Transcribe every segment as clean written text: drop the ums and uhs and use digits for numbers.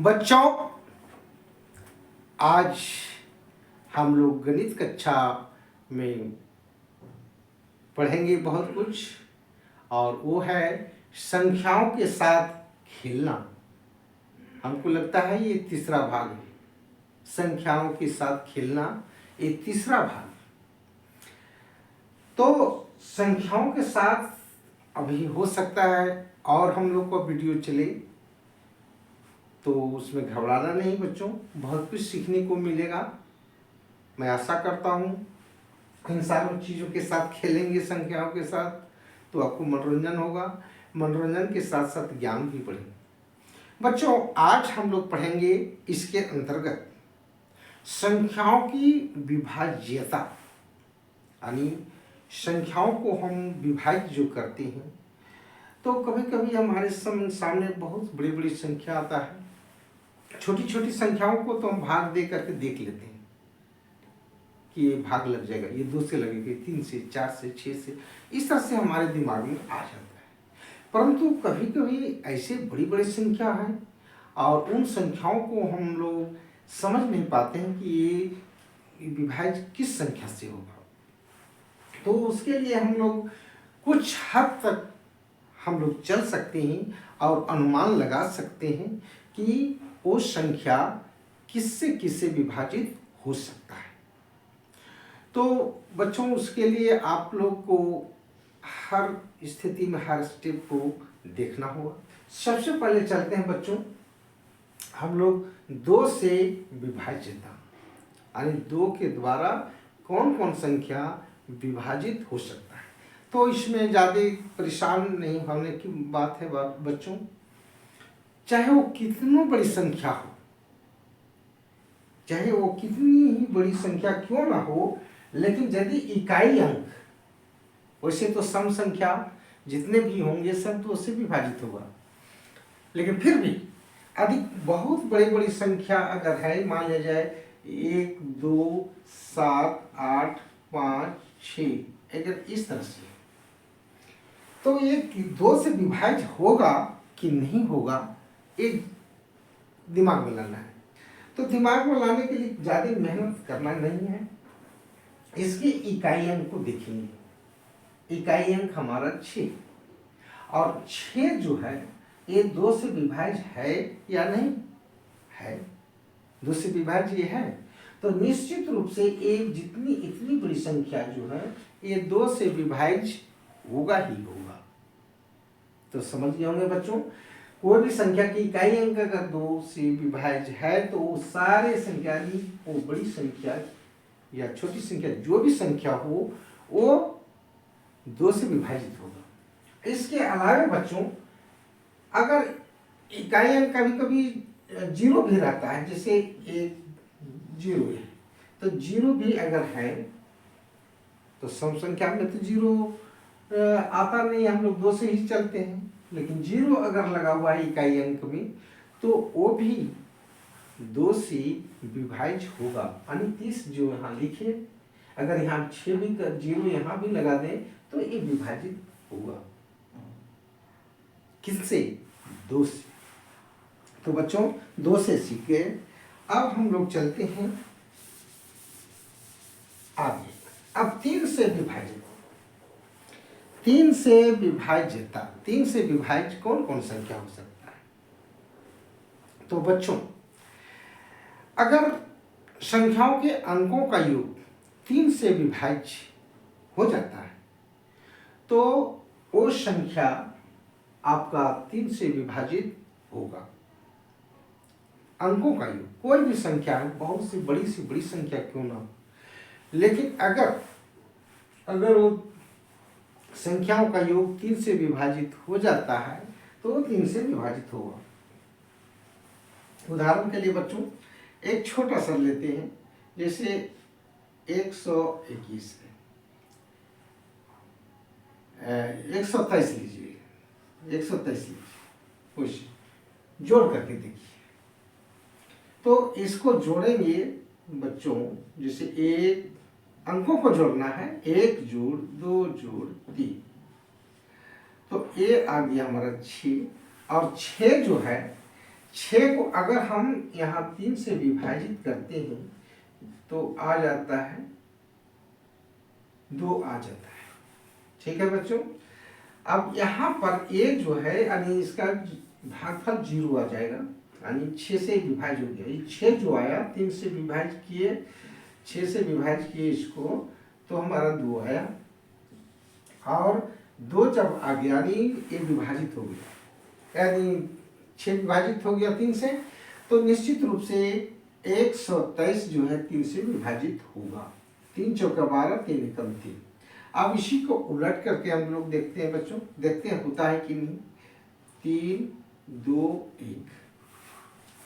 बच्चों, आज हम लोग गणित कक्षा में पढ़ेंगे बहुत कुछ, और वो है संख्याओं के साथ खेलना। हमको लगता है ये तीसरा भाग है, संख्याओं के साथ खेलना, ये तीसरा भाग। तो संख्याओं के साथ अभी हो सकता है और हम लोग को वीडियो चले, तो उसमें घबराना नहीं बच्चों, बहुत कुछ सीखने को मिलेगा। मैं आशा करता हूँ इन सारी चीज़ों के साथ खेलेंगे, संख्याओं के साथ, तो आपको मनोरंजन होगा, मनोरंजन के साथ साथ ज्ञान भी बढ़ेगा। बच्चों, आज हम लोग पढ़ेंगे इसके अंतर्गत संख्याओं की विभाज्यता, यानी संख्याओं को हम विभाज्य जो करते हैं, तो कभी कभी हमारे सामने बहुत बड़ी बड़ी संख्या आता है। छोटी छोटी संख्याओं को तो हम भाग दे करके देख लेते हैं कि ये भाग लग जाएगा, ये 2 से लगेगा, 3 से, 4 से, 6 से, इस तरह से हमारे दिमाग में आ जाता है। परंतु कभी कभी ऐसे बड़ी बड़ी संख्या है और उन संख्याओं को हम लोग समझ नहीं पाते हैं कि ये विभाज्य किस संख्या से होगा। तो उसके लिए हम लोग कुछ हद तक हम लोग चल सकते हैं और अनुमान लगा सकते हैं कि वो संख्या किससे किससे विभाजित हो सकता है। तो बच्चों, उसके लिए आप लोग को हर स्थिति में हर स्टेप को देखना होगा। सबसे पहले चलते हैं बच्चों हम लोग 2 से विभाज्यता, यानी 2 के द्वारा कौन कौन संख्या विभाजित हो सकता है। तो इसमें ज़्यादा परेशान नहीं होने की बात है बच्चों, चाहे वो कितनी बड़ी संख्या हो, चाहे वो कितनी ही बड़ी संख्या क्यों ना हो, लेकिन यदि इकाई अंक, वैसे तो सम संख्या जितने भी होंगे सब तो उससे विभाजित होगा, लेकिन फिर भी अधिक बहुत बड़ी बड़ी संख्या अगर है, मान लिया जाए 1 2 7 8 5 6, अगर इस तरह से, तो ये 2 से विभाज्य होगा कि नहीं होगा, एक दिमाग में लाना है। तो दिमाग में लाने के लिए ज़्यादा मेहनत करना नहीं है, इसके इकाई अंक को देखेंगे। इकाई अंक हमारा 6, और 6 जो है ये 2 से विभाज्य है या नहीं है, 2 से विभाज्य ये है, तो निश्चित रूप से एक जितनी इतनी बड़ी संख्या जो है ये 2 से विभाज्य होगा ही होगा। तो समझ गए होंगे बच्चों, कोई भी संख्या की इकाई अंक अगर 2 से विभाज्य है तो वो सारे संख्या की, वो बड़ी संख्या या छोटी संख्या, जो भी संख्या हो वो 2 से विभाजित होगा। इसके अलावा बच्चों, अगर इकाई अंक कभी कभी 0 भी रहता है, जैसे 1 0 है, तो 0 भी अगर है तो सम संख्या में तो 0 आता नहीं, हम लोग 2 से ही चलते हैं, लेकिन 0 अगर लगा हुआ है इकाई अंक में तो वो भी 2 से विभाज्य होगा। यानी 30 जो यहाँ लिखे, अगर यहाँ 6 भी 0 यहाँ भी लगा दें तो ये विभाजित होगा, किससे? 2 से। तो बच्चों 2 से सीख गए। अब हम लोग चलते हैं आगे। अब 3 से विभाजित, 3 से विभाज्यता, 3 से विभाज्य कौन कौन संख्या हो सकता है। तो बच्चों, अगर संख्याओं के अंकों का योग 3 से विभाज्य हो जाता है तो वो संख्या आपका 3 से विभाजित होगा। अंकों का योग, कोई भी संख्या है, बहुत सी बड़ी संख्या क्यों ना हो, लेकिन अगर वो संख्याओं का योग 3 से विभाजित हो जाता है तो वो 3 से विभाजित होगा। उदाहरण के लिए बच्चों एक छोटा सा लेते हैं, जैसे 121 है, 123 लीजिए, 123 लीजिए, कुछ जोड़ करके देखिए। तो इसको जोड़ेंगे बच्चों, जैसे एक अंकों को जोड़ना है, 1 जोड़ 2 जोड़ 3, तो ये आ गया हमारा 6, और 6 जो है 6 को अगर हम यहाँ 3 से विभाजित करते हैं तो आ जाता है 2 आ जाता है। ठीक है बच्चों, अब यहाँ पर a जो है यानी इसका भागफल 0 आ जाएगा, यानी 6 से विभाजित हो गया। ये 6 जो आया 3 से विभाजित किए, 6 से विभाजित किए इसको तो हमारा 2 आया, और 2 जब आ गया यानी ये विभाजित हो गया, यानी 6 विभाजित हो गया 3 से, तो निश्चित रूप से 123 जो है 3 से विभाजित होगा। 3 चौका 12, 3 एकम 3। अब इसी को उलट करके हम लोग देखते हैं बच्चों, देखते हैं होता है कि नहीं। 3 2 1।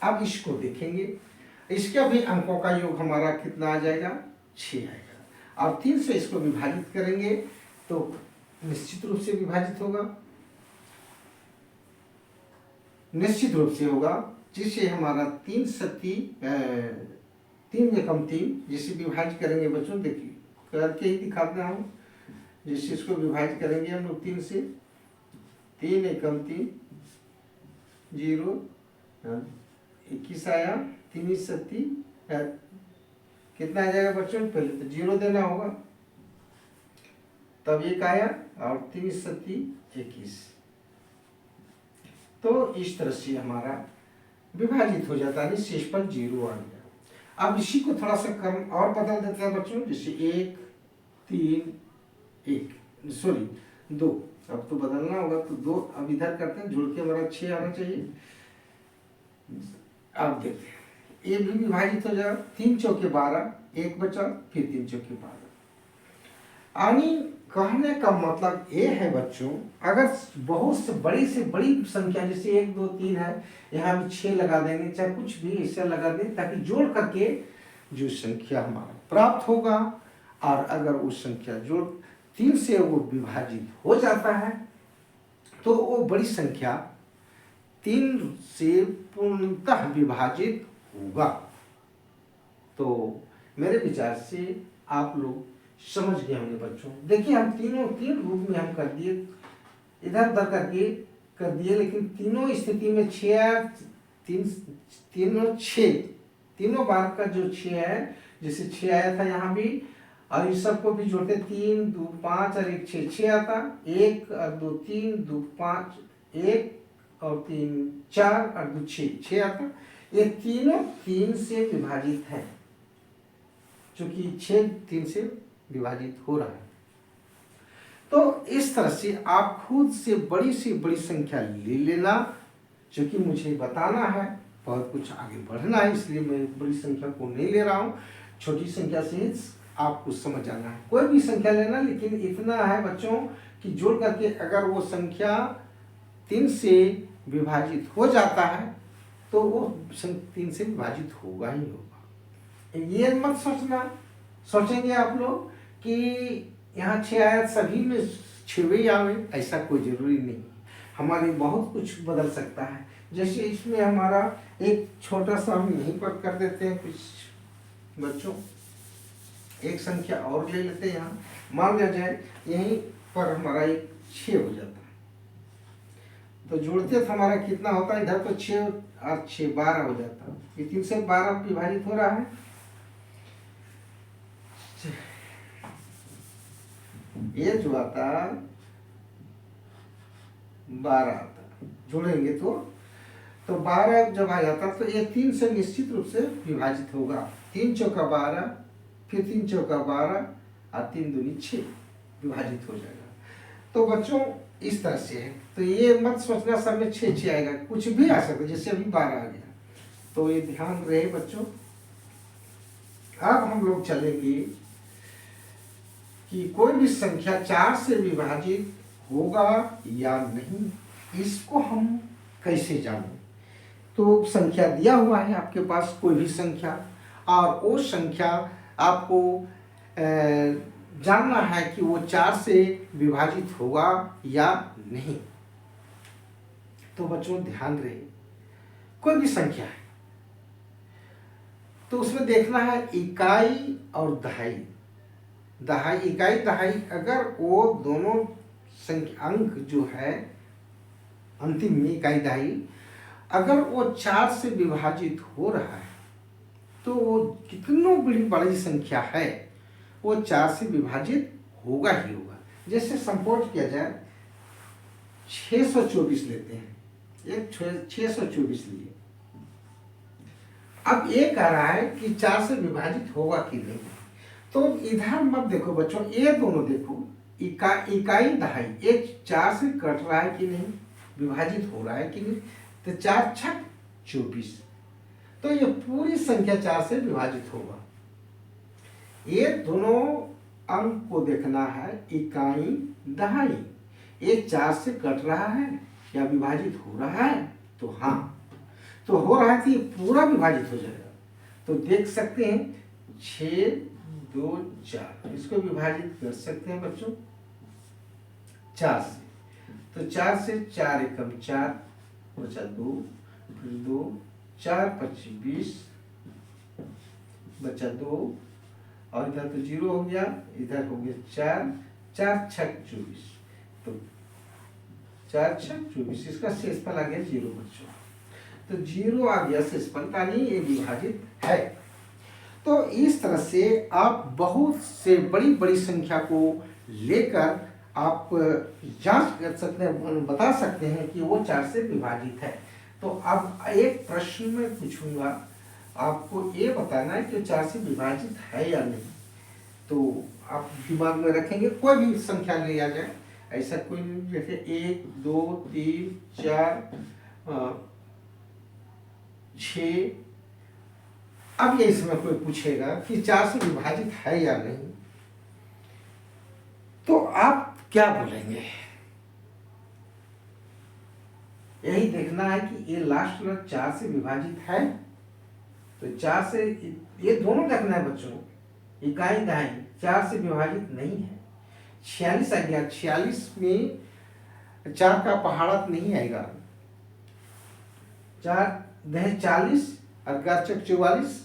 अब इसको देखेंगे, इसका भी अंकों का योग हमारा कितना आ जाएगा, 6 आएगा। और 3 से इसको विभाजित करेंगे तो निश्चित रूप से विभाजित होगा, निश्चित रूप से होगा, जिससे हमारा 3 सती 3 एकम 3, जिसे विभाजित करेंगे बच्चों, देखिए करके ही दिखाते हूँ। जिससे इसको विभाजित करेंगे हम लोग 3 से, 3 एकम 3 0, 21 आया, 3 सती कितना आ जाएगा बच्चों, पहले तो 0 देना होगा, तब 1 आया, और 3 सती 21। तो इस तरह से हमारा विभाजित हो जाता है, शेष पर 0 आ गया। अब इसी को थोड़ा सा कम और बदल देते हैं बच्चों, जैसे 1 3 1 सॉरी 2, अब तो बदलना होगा, तो 2 अब इधर करते हैं, जोड़ के हमारा 6 आना चाहिए। अब देखते हैं ये भी विभाजित हो जाएगा, 3 चौके 12, 1 बचा, फिर 3 चौके 12। यानी कहने का मतलब ये है बच्चों, अगर बहुत से बड़ी संख्या जैसे 1 2 3 है, यहाँ भी 6 लगा देंगे, चाहे कुछ भी ऐसा लगा दें, ताकि जोड़ करके जो संख्या हमारा प्राप्त होगा, और अगर उस संख्या जो 3 से वो विभाजित हो जाता है तो वो बड़ी संख्या 3 से पूर्णतः विभाजित होगा। तो मेरे विचार से आप लोग समझ गए होंगे बच्चों। देखिए हम तीन रूप में हम कर दिए, इधर उधर करके कर दिए, लेकिन तीनों स्थिति में 6 तीनों बार का जो 6 है, जैसे 6 आया था यहाँ भी, और इस सबको भी जोड़ते 3 2 5 और 1 6 आता, 1 और 2 3 2 5 1 और 3 4 और 2 6 आता। ये तीनों 3 से विभाजित है, क्योंकि 6 3 से विभाजित हो रहा है। तो इस तरह से आप खुद से बड़ी संख्या ले लेना, क्योंकि मुझे बताना है, बहुत कुछ आगे बढ़ना है, इसलिए मैं बड़ी संख्या को नहीं ले रहा हूँ, छोटी संख्या से आपको समझ आना है। कोई भी संख्या लेना, लेकिन इतना है बच्चों कि जोड़ करके अगर वो संख्या 3 से विभाजित हो जाता है तो वो 3 से विभाजित होगा ही होगा। ये मत सोचेंगे आप लोग कि यहाँ 6 आया सभी में 6 आवे, ऐसा कोई जरूरी नहीं। हमारी बहुत कुछ बदल सकता है। जैसे इसमें हमारा एक छोटा सा हम यहीं पर कर देते हैं कुछ बच्चों, एक संख्या और ले लेते हैं। यहाँ मान लिया जाए यहीं पर हमारा एक 6 हो जाता है, तो जोड़ते तो हमारा कितना होता है, इधर तो 6 और 6 12 हो जाता है। ये 3 से 12 विभाजित हो रहा है, ये जो आता 12 आता, जोड़ेंगे तो 12 जब आ जाता तो ये 3 से निश्चित रूप से विभाजित होगा। 3 चौका 12, फिर 3 चौका 12 और 3 दूनी 6 विभाजित हो जाएगा। तो बच्चों इस तरह से है, तो ये मत सोचना सब में 6 आएगा, कुछ भी आ सकता है, जैसे अभी 12 आ गया, तो ये ध्यान रहे बच्चों। अब हम लोग चलेंगे कि कोई भी संख्या 4 से विभाजित होगा या नहीं, इसको हम कैसे जानें। तो संख्या दिया हुआ है आपके पास कोई भी संख्या, और वो संख्या आपको जानना है कि वो 4 से विभाजित होगा या नहीं। तो बच्चों ध्यान रहे, कोई भी संख्या है तो उसमें देखना है इकाई और दहाई। इकाई दहाई, अगर वो दोनों संख्या अंक जो है अंतिम में इकाई दहाई अगर वो 4 से विभाजित हो रहा है तो वो कितनों बड़ी बड़ी संख्या है वो 4 से विभाजित होगा ही होगा। जैसे संपोट किया जाए 624 लेते हैं, एक 624 लिए। अब ये कह रहा है कि 4 से विभाजित होगा कि नहीं, तो इधर मत देखो बच्चों, ये दोनों देखो, इकाई दहाई, ये 4 से कट रहा है कि नहीं, विभाजित हो रहा है कि नहीं, तो 4 छक 24, तो ये पूरी संख्या 4 से विभाजित होगा। ये दोनों अंक को देखना है, इकाई दहाई, ये 4 से कट रहा है या विभाजित हो रहा है, तो हाँ, तो हो रहा है कि पूरा विभाजित हो जाएगा। तो देख सकते हैं 6 2 4, इसको विभाजित कर सकते हैं बच्चों 4 से, तो 4 से 4 एकम 4 बचा 2, फिर 2 4 25 20 बचा 2, और इधर तो 0 हो गया, इधर हो गया 4 4 छक 24, तो 4 छक 24, इसका शेषफल आ गया 0 बच्चों, तो 0 आ गया शेषफल, यानी ये विभाजित है। तो इस तरह से आप बहुत से बड़ी बड़ी संख्या को लेकर आप जांच कर सकते हैं, बता सकते हैं कि वो 4 से विभाजित है। तो अब एक प्रश्न में पूछूंगा, आपको ये बताना है कि 4 से विभाजित है या नहीं। तो आप दिमाग में रखेंगे, कोई भी संख्या ले आ जाए, ऐसा कोई नहीं, जैसे 1 2 3 4 6। अब ये इसमें कोई पूछेगा कि 4 से विभाजित है या नहीं, तो आप क्या बोलेंगे? यही देखना है कि ये लास्ट वाला 4 से विभाजित है, तो 4 से, ये दोनों देखना है बच्चों, इकाई दहाई 4 से विभाजित नहीं है। 46 आ गया, 46 में 4 का पहाड़ा नहीं आएगा, 4 दह 40 और 4 चक 44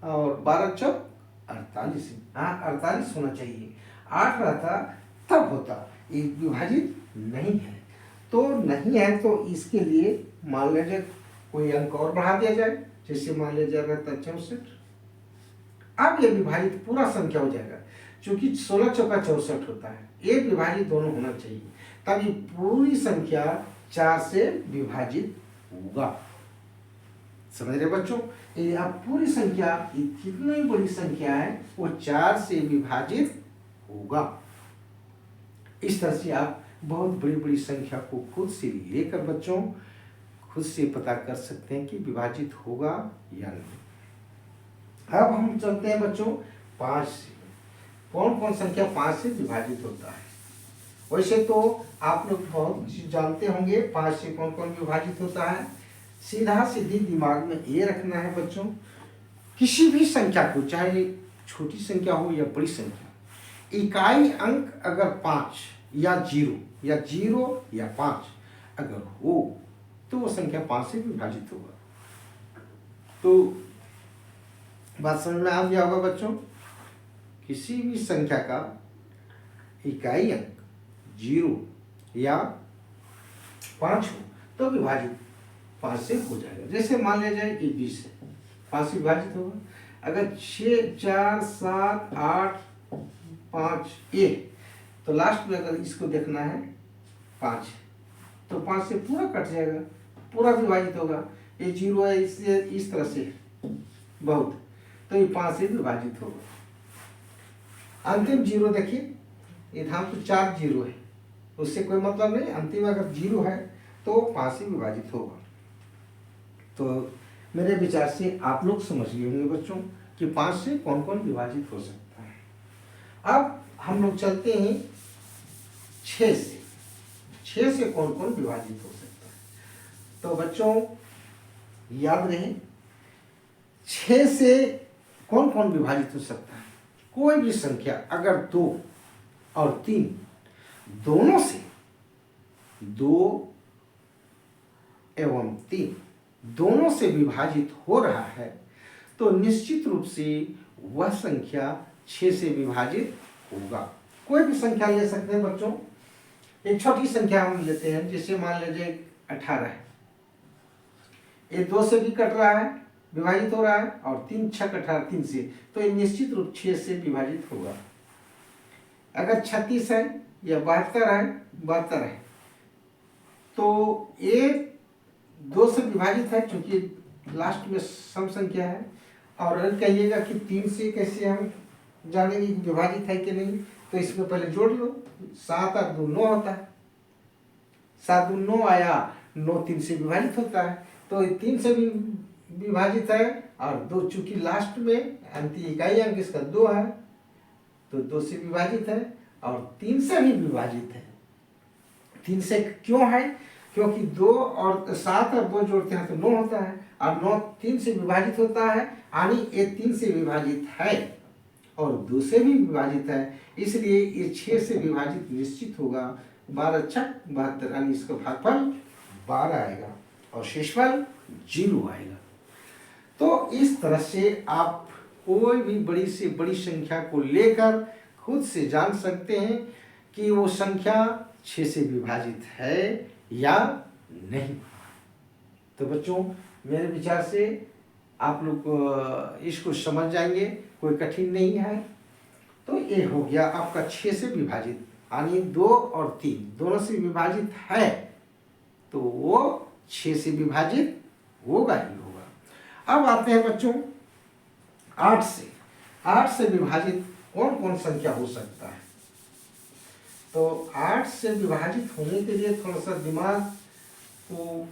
और 12 चक 48, हाँ 48 होना चाहिए, 8 रहता तब होता, ये विभाजित नहीं है। तो नहीं है तो इसके लिए मान लीजिए कोई अंक और बढ़ा दिया जाए, जैसे मान लीजिए रहता 64, अब ये विभाजित पूरा संख्या हो जाएगा, क्योंकि 16 चौका 64 होता है, ये विभाजित दोनों होना चाहिए, तब ये पूरी संख्या 4 से विभाजित होगा। समझ रहे बच्चों? ये आप पूरी संख्या, कितनी बड़ी संख्या है वो 4 से विभाजित होगा। इस तरह से आप बहुत बड़ी बड़ी संख्या को खुद से लेकर बच्चों खुद से पता कर सकते हैं कि विभाजित होगा या नहीं। अब हम चलते हैं बच्चों 5 से, कौन कौन संख्या 5 से विभाजित होता है। वैसे तो आप लोग बहुत जानते होंगे 5 से कौन कौन विभाजित होता है। सीधा सीधी दिमाग में ये रखना है बच्चों, किसी भी संख्या को, चाहे छोटी संख्या हो या बड़ी संख्या, इकाई अंक अगर 5 या 0 या 5 अगर हो तो वो संख्या 5 से विभाजित होगा। तो बात समझ में आ गया होगा बच्चों, किसी भी संख्या का इकाई अंक 0 या 5 हो तो विभाजित 5 से हो जाएगा। जैसे मान लिया जाए कि 20 है, 5 से विभाजित होगा। अगर 6 4 7 8 5 1, तो लास्ट में अगर इसको देखना है 5, तो 5 से पूरा कट जाएगा, पूरा विभाजित होगा। ये 0 है, इससे इस तरह से बहुत, तो ये 5 से विभाजित होगा। अंतिम 0 देखिए, इधर तो 4 0 है, उससे कोई मतलब नहीं, अंतिम अगर 0 है तो 5 से विभाजित होगा। तो मेरे विचार से आप लोग समझ गए होंगे बच्चों कि 5 से कौन कौन विभाजित हो सकता है। अब हम लोग चलते हैं 6 से, 6 से कौन कौन विभाजित हो सकता है। तो बच्चों याद रहे, 6 से कौन कौन विभाजित हो सकता है। कोई भी संख्या अगर 2 और 3 दोनों से, 2 एवं 3 दोनों से विभाजित हो रहा है, तो निश्चित रूप से वह संख्या 6 से विभाजित होगा। कोई भी संख्या ले सकते हैं बच्चों, एक छोटी संख्या हम लेते हैं, जैसे मान लीजिए 18 है, ये 2 से भी कट रहा है, विभाजित हो रहा है, और 3 6 18 3 से, तो ये निश्चित रूप 6 से विभाजित होगा। अगर 36 है या 72 है, 72 है, तो ये 2 से विभाजित है क्योंकि लास्ट में सम संख्या है। और अगर कहिएगा कि 3 से कैसे हम जानेंगे कि विभाजित है कि नहीं, तो इसमें पहले जोड़ लो, 7 और 2 9 होता है, 7 2 9 आया, 9 3 से विभाजित होता है, तो 3 से भी विभाजित है, और 2 चूंकि लास्ट में अंतिम इकाई अंक इसका 2 है, तो 2 से विभाजित है, और 3 से भी विभाजित है। 3 से क्यों है? क्योंकि 2 और 7 और 2 जोड़ते हैं तो 9 होता है, और 9 3 से विभाजित होता है, यानी ये 3 से विभाजित है और 2 से भी विभाजित है, इसलिए ये 6 से विभाजित निश्चित होगा। 12 छक 72, यानी इसका भागफल 12 आएगा और शेषफल 0 आएगा। तो इस तरह से आप कोई भी बड़ी से बड़ी संख्या को लेकर खुद से जान सकते हैं कि वो संख्या 6 से विभाजित है या नहीं। तो बच्चों, मेरे विचार से आप लोग इसको समझ जाएंगे, कोई कठिन नहीं है। तो ये हो गया आपका 6 से विभाजित, यानी 2 और 3 दोनों से विभाजित है, तो वो 6 से विभाजित होगा ही होगा। अब आते हैं बच्चों 8 से। 8 से विभाजित कौन कौन संख्या हो सकता है? तो 8 से विभाजित होने के लिए थोड़ा सा दिमाग को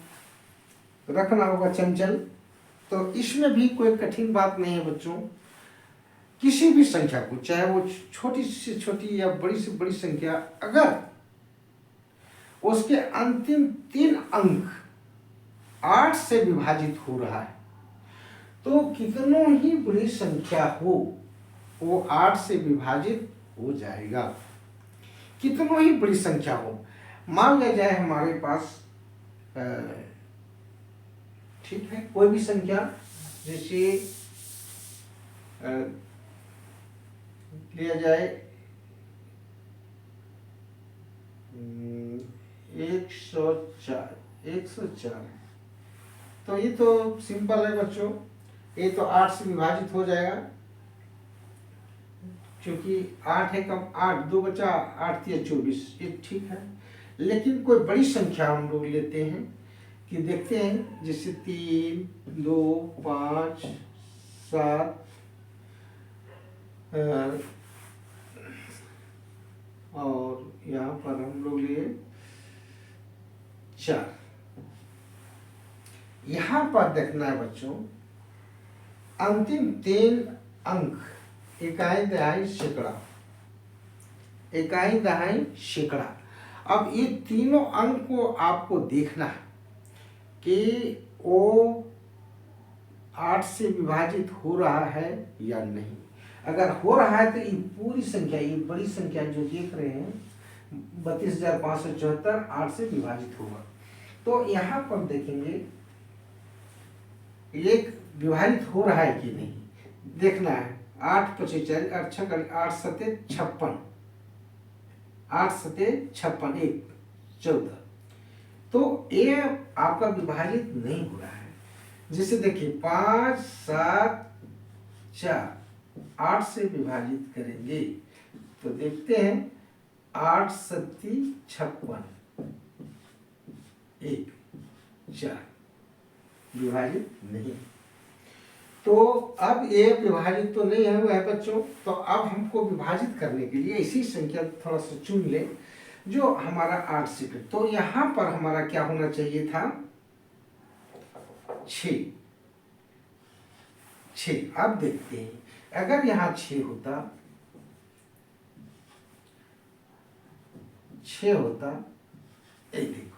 रखना होगा चंचल। तो इसमें भी कोई कठिन बात नहीं है बच्चों। किसी भी संख्या को, चाहे वो छोटी से छोटी या बड़ी से बड़ी संख्या, अगर उसके अंतिम 3 अंक 8 से विभाजित हो रहा है, तो कितनों ही बड़ी संख्या हो वो 8 से विभाजित हो जाएगा। कितनों ही बड़ी संख्या हो, मान लिया जाए हमारे पास ठीक है कोई भी संख्या, जैसे लिया जाए 104। तो ये तो सिंपल है बच्चों, ये तो 8 से विभाजित हो जाएगा, क्योंकि 8 है कम, 8 2 बचा, 8 3 24, ये ठीक है। लेकिन कोई बड़ी संख्या हम लोग लेते हैं कि देखते हैं, जैसे 3 2 5 7 और यहाँ पर हम लोग लिए 4। यहाँ पर देखना है बच्चों, अंतिम 3 अंक इकाई दहाई सैकड़ा, इकाई दहाई सैकड़ा। अब ये तीनों अंक को आपको देखना है कि वो 8 से विभाजित हो रहा है या नहीं। अगर हो रहा है तो ये पूरी संख्या, ये बड़ी संख्या जो देख रहे हैं 32,574 8 से विभाजित होगा। तो यहाँ पर देखेंगे एक विभाजित हो रहा है कि नहीं, देखना है। 8 25 8 6 8 7 56, 8 7 56 1 14, तो ये आपका विभाजित नहीं हो रहा है। जैसे देखिए 5 7 4 8 से विभाजित करेंगे तो देखते हैं 8 7 56 1 4 विभाजित नहीं। तो अब ये विभाजित तो नहीं है वो है बच्चों। तो अब हमको विभाजित करने के लिए ऐसी संख्या थोड़ा सा चुन ले जो हमारा 8 से फिर, तो यहाँ पर हमारा क्या होना चाहिए था 6। अब देखते हैं, अगर यहाँ 6 होता, 6 होता, ये देखो,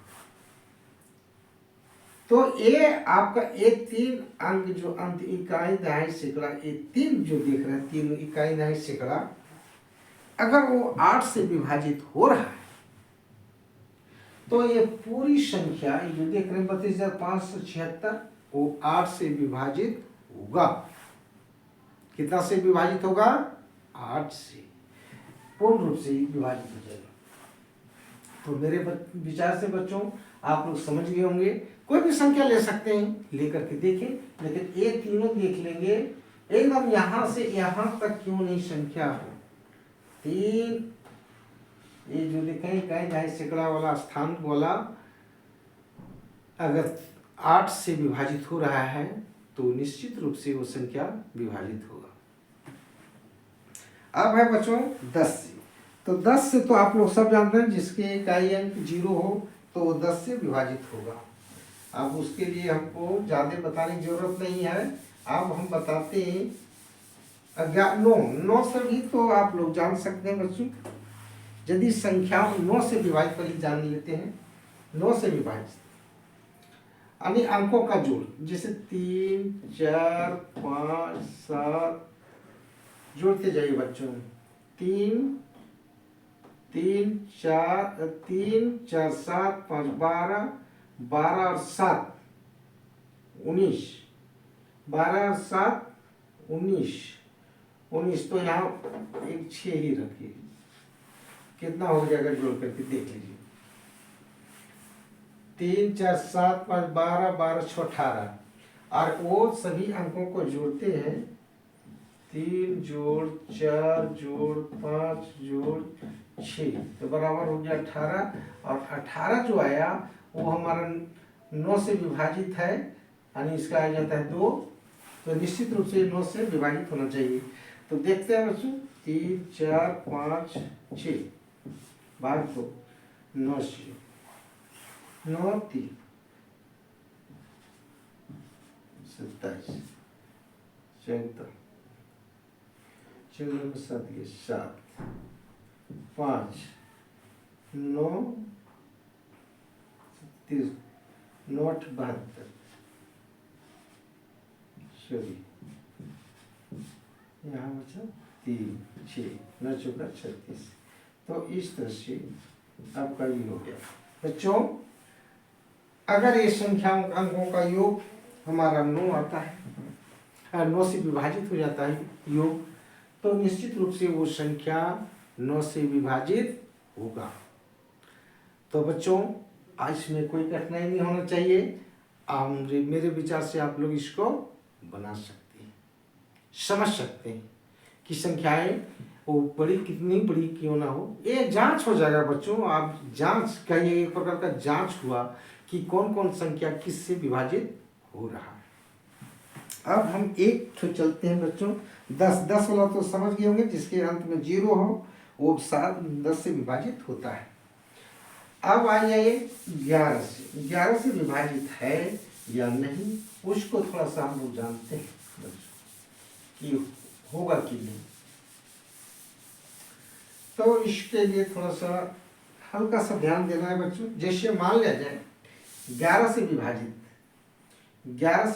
तो ये आपका ये 3 अंक जो अंत इकाई दहाई सैकड़ा, ये 3 जो देख रहे हैं 3 इकाई दहाई सैकड़ा, अगर वो 8 से विभाजित हो रहा है तो ये पूरी संख्या जो देख रहे हैं 32,576 वो 8 से विभाजित होगा। कितना से विभाजित होगा? 8 से, पूर्ण रूप से विभाजित हो जाएगा। तो मेरे विचार से बच्चों आप लोग समझ गए होंगे। कोई भी संख्या ले सकते हैं, लेकर के देखें, लेकिन ये तीनों देख लेंगे एकदम यहाँ से यहाँ तक क्यों नहीं संख्या हो। 3 ये जो देखें इकाई दहाई सैकड़ा वाला स्थान वाला अगर 8 से विभाजित हो रहा है तो निश्चित रूप से वो संख्या विभाजित होगा। अब है बच्चों 10 से, तो 10 से तो आप लोग सब जानते हैं जिसके इकाई अंक 0 हो तो वो 10 से विभाजित होगा। अब उसके लिए हमको ज़्यादा बताने की जरूरत नहीं है। अब हम बताते हैं 9 से भी तो आप लोग जान सकते हैं बच्चों। यदि संख्या 9 से विभाजित पहले जान लेते हैं, 9 से विभाजित यानी अंकों का जोड़, जैसे 3 4 5 7 जोड़ते जाइए बच्चों। 3 4 7 5 12 12 और 7 19 12 और 7 19 तो यहाँ एक 6 ही रखिए, कितना हो जाएगा जोड़ करके देख लीजिए। 3 4 7 5 12 12 6 18 और वो सभी अंकों को जोड़ते हैं। 3 जोड़ 4 जोड़ 5 जोड़ 6 तो बराबर हो गया 18 और 18 जो आया वो हमारा 9 से विभाजित है, यानी इसका आ जाता है 2, तो निश्चित रूप से 9 से विभाजित होना चाहिए। तो देखते हैं बच्चों 3 4 5 6 भाग 2 9 से 9 3 27 14 14 में 7 के 7 5 9 30 9 8 72 सॉरी यहाँ बचा 3 6 9 चौका 36। तो इस तरह से आपका ये हो गया बच्चों। अगर ये संख्या अंकों का योग हमारा 9 आता है, 9 से विभाजित हो जाता है योग, तो निश्चित रूप से वो संख्या 9 से विभाजित होगा। तो बच्चों आज में कोई कठिनाई नहीं होना चाहिए। मेरे विचार से आप लोग इसको बना सकते हैं, समझ सकते हैं कि संख्याएं वो बड़ी कितनी बड़ी क्यों ना हो, ये जांच हो जाएगा बच्चों। आप जांच का ये एक प्रकार का जांच हुआ कि कौन कौन संख्या किससे विभाजित हो रहा है। अब हम एक तो चलते हैं बच्चों 10 वाला तो समझ गए होंगे, जिसके अंत में 0 हो वो 10 से विभाजित होता है। अब आ जाइए 11 से विभाजित है या नहीं, उसको थोड़ा सा हम लोग जानते हैं बच्चों कि होगा कि नहीं। तो इसके लिए थोड़ा सा हल्का सा ध्यान देना है बच्चों। जैसे मान लिया जाए 11 से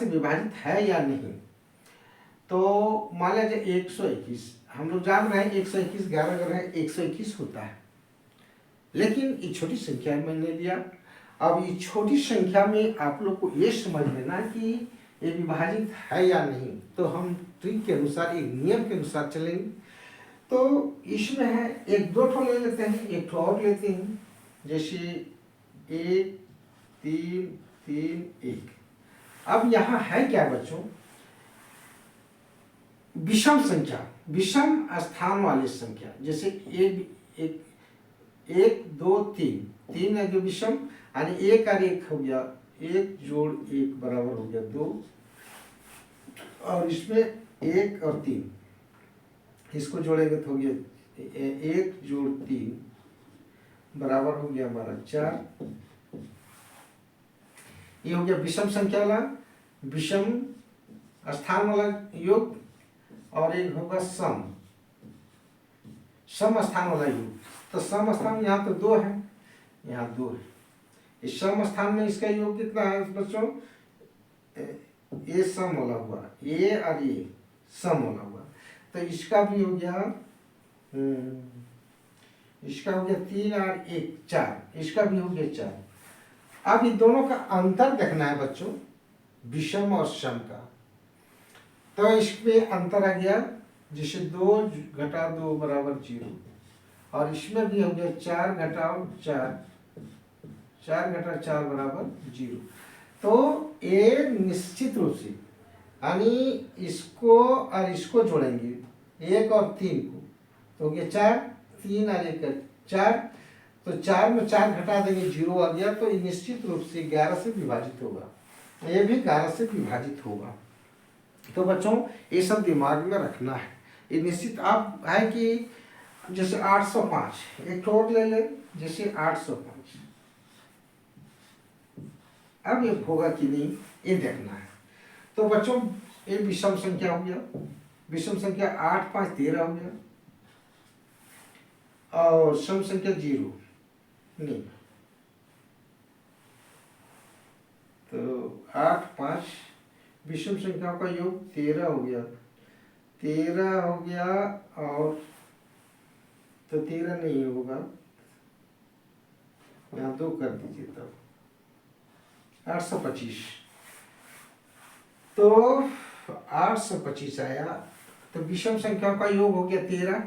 विभाजित है या नहीं, तो मान लिया जाए 121, हम लोग जान रहे हैं 121 11 अगर है 121 होता है, लेकिन ये छोटी संख्या मैंने दिया। अब ये छोटी संख्या में आप लोग को ये समझ लेना कि ये विभाजित है या नहीं, तो हम ट्रिक के अनुसार एक नियम के अनुसार चलेंगे। तो इसमें है एक 2 ठो ले लेते हैं, एक ठो और लेते हैं, जैसे 1 3 3 1। अब यहाँ है क्या बच्चों, विषम संख्या, विषम स्थान वाली संख्या, जैसे 1 2 3 है जो विषम, यानी 1 और 1 हो गया 1 जोड़ 1 बराबर हो गया 2, और इसमें 1 और 3 इसको जोड़ेंगे तो हो गया 1 जोड़ 3 बराबर हो गया हमारा 4। ये हो गया विषम संख्या वाला, विषम स्थान वाला योग, और एक होगा सम स्थान वाला योग। तो सम स्थान यहाँ तो 2 है, यहाँ 2 है। इस सम स्थान में इसका योग कितना है बच्चों, ये सम वाला हुआ, ये और ये सम वाला हुआ, तो इसका भी हो गया इसका हो गया 3 और 1 4, इसका भी हो गया 4। अब ये दोनों का अंतर देखना है बच्चों, विषम और सम का। तो इसमें अंतर आ गया, जैसे 2 घटा 2 बराबर 0, और इसमें भी हो गया 4 घटाओ 4 4 घटा 4 बराबर 0। तो ये निश्चित रूप से यानी इसको और इसको जोड़ेंगे 1 और 3 को तो हो गया 4, 3 और 1 4, तो 4 में 4 घटा देंगे 0 आ गया। तो ये निश्चित रूप से 11 से विभाजित होगा, ये भी 11 से विभाजित होगा। तो बच्चों ये सब दिमाग में रखना है। ये निश्चित आप है कि जैसे 805 एक और ले ले, जैसे 805 अब ये होगा कि नहीं ये देखना है। तो बच्चों ये विषम संख्या हो गया, विषम संख्या 8 5 13 हो गया और सम संख्या 0 नहीं। तो 8 5 विषम संख्याओं का योग 13 हो गया, 13 हो गया और तो 13 नहीं होगा, यहाँ 2 कर दीजिए तब 825। तो 825 आया। तो विषम संख्या का योग हो गया 13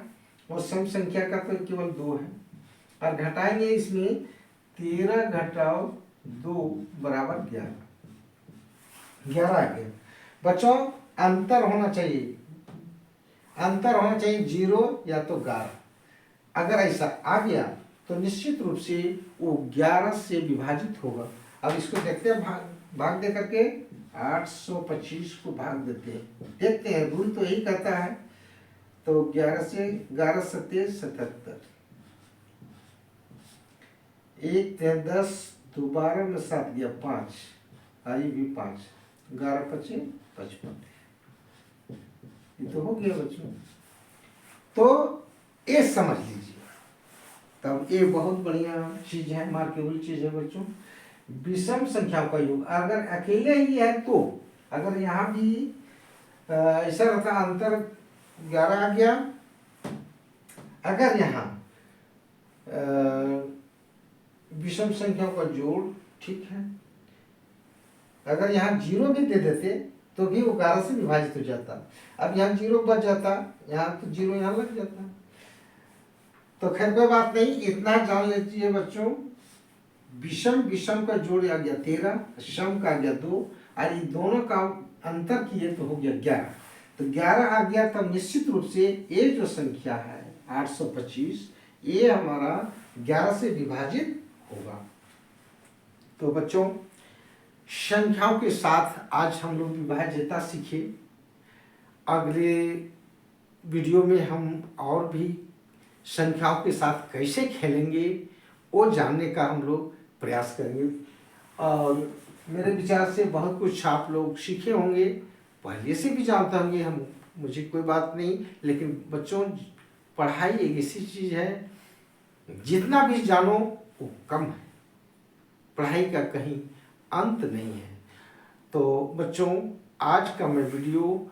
और सम संख्या का तो केवल 2 है और घटाएंगे इसमें 13 घटाओ 2 बराबर 11 आ गया। बच्चों अंतर होना चाहिए, अंतर होना चाहिए 0 या तो 11। अगर ऐसा आ गया तो निश्चित रूप से वो 11 से विभाजित होगा। अब इसको देखते हैं, भाग दे करके 825 को भाग देते हैं, देखते हैं रूल तो यही कहता है। तो 11 से 11 सत्ते 77, 1 10 दोबारा में 7 गया 5 आई भी 5, 11 25 55, ये तो हो गया बच्चों। तो ये समझ लीजिए, तब ये बहुत बढ़िया चीज है, मार्केबल चीज है बच्चों। विषम संख्याओं का योग अगर अकेले ही है तो अगर यहाँ भी ऐसा रहता अंतर 11 आ गया, अगर यहाँ विषम संख्याओं का जोड़ ठीक है, अगर यहाँ 0 भी दे देते तो भी वो 11 से विभाजित हो जाता। अब यहाँ 0 बच जाता, यहाँ तो 0 यहाँ लग जाता। तो खैर कोई बात नहीं, इतना जान लीजिए बच्चों, विषम विषम का जोड़ आ गया 13, सम का आ गया 2 और ये दोनों का अंतर किए तो हो गया 11। तो 11 आ गया तब निश्चित रूप से ये जो संख्या है 825 ये हमारा 11 से विभाजित होगा। तो बच्चों संख्याओं के साथ आज हम लोग विभाज्यता सीखे। अगले वीडियो में हम और भी संख्याओं के साथ कैसे खेलेंगे वो जानने का हम लोग प्रयास करेंगे। और मेरे विचार से बहुत कुछ आप लोग सीखे होंगे, पहले से भी जानते होंगे हम, मुझे कोई बात नहीं। लेकिन बच्चों पढ़ाई एक ऐसी चीज़ है, जितना भी जानो वो कम है, पढ़ाई का कहीं अंत नहीं है। तो बच्चों आज का मैं वीडियो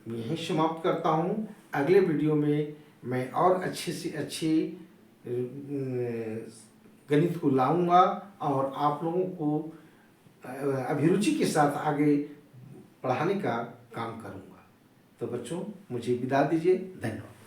यहीं समाप्त करता हूँ। अगले वीडियो में मैं और अच्छे से अच्छे गणित को लाऊंगा और आप लोगों को अभिरुचि के साथ आगे पढ़ाने का काम करूंगा। तो बच्चों मुझे विदा दीजिए, धन्यवाद।